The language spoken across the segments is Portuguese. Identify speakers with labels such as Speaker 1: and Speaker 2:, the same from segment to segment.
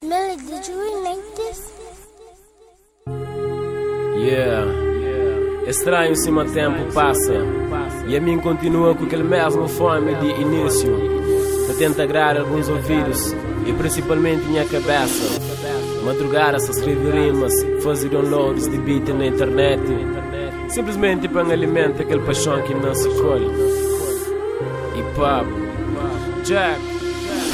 Speaker 1: Millie, did you remake this?
Speaker 2: Estranho se o tempo passa e a mim continua com aquele mesmo fome de início. A tentar agradar alguns ouvidos e principalmente minha cabeça. Madrugar a escrever rimas, fazer downloads de beat na internet, simplesmente para alimentar aquele paixão que não se colhe. Hip Hop, Jack.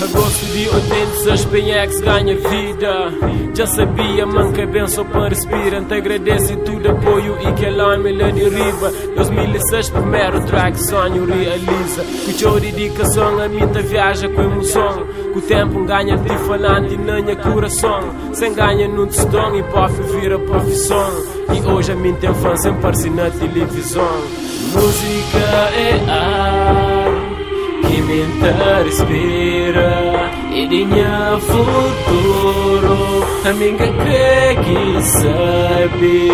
Speaker 2: Agosto de 86, PX ganha vida. Já sabia, man, que é bem só para respirar. Te agradece tudo apoio e que ela me deriva. 2006, primeiro track, sonho realiza. Com dedicação, a minha viaja com emoção. Com o tempo ganha de falante e nanha coração. Sem ganha no testão e pode vira profissão. E hoje a minha infância aparece na televisão. Música é ar que me respira e dinha futuro. A minha crê que sabe.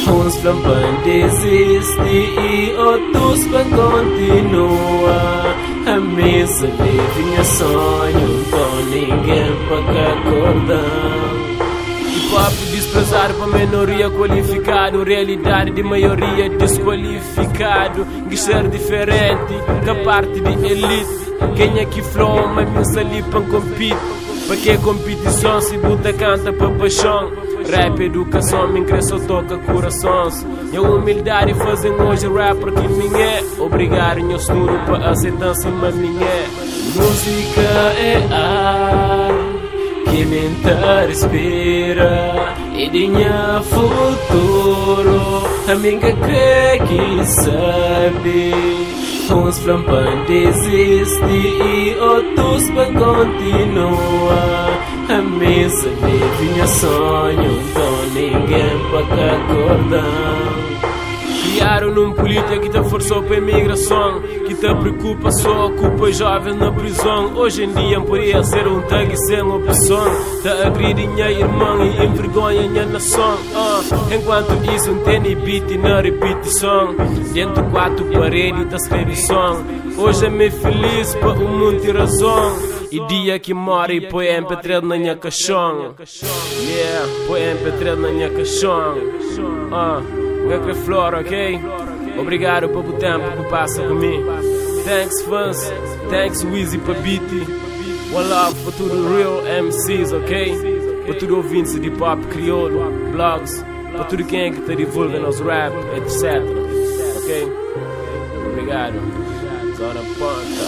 Speaker 2: Uns falam desiste e outros vão continuar. A mim sabe vinha sonho com ninguém para acordar. Hip Hop desprezado para minoria qualificado, realidade de maioria desqualificado. Que ser diferente da parte de elite. Quem é que flow, mas me sali para compete. Para que competição se buta canta para paixão. Rap educação, me cresce toca corações. E a humildade fazem hoje rap porque minha é. Obrigado meu estudo para aceitança mas minha é. Música é ar que me respira e dinha futuro. A minha crê que sabe. Uns falam desiste e outros vão continuar. A mim sabe vinha sonho com ninguém para acordar. Criaram num político que te forçou para a imigração, que te preocupa só, ocupa jovens na prisão. Hoje em dia poderia ser um tag sem opção. Te agredir minha irmã e envergonha minha nação. Enquanto isso não tem beat na repetição. Dentro de quatro paredes da escravição. Hoje é me feliz para o mundo ter razão. E dia que mora e põe MP3 na minha caixão. Põe MP3 na minha caixão. Que flor, ok? Obrigado pelo tempo que passa comigo. Thanks fans, thanks Weezy para beat. One love para tudo real MCs, ok? Para tudo ouvintes de pop crioulo, blogs, para tudo quem é que te divulga nos rap, etc. Ok? Obrigado. Zona Ponta.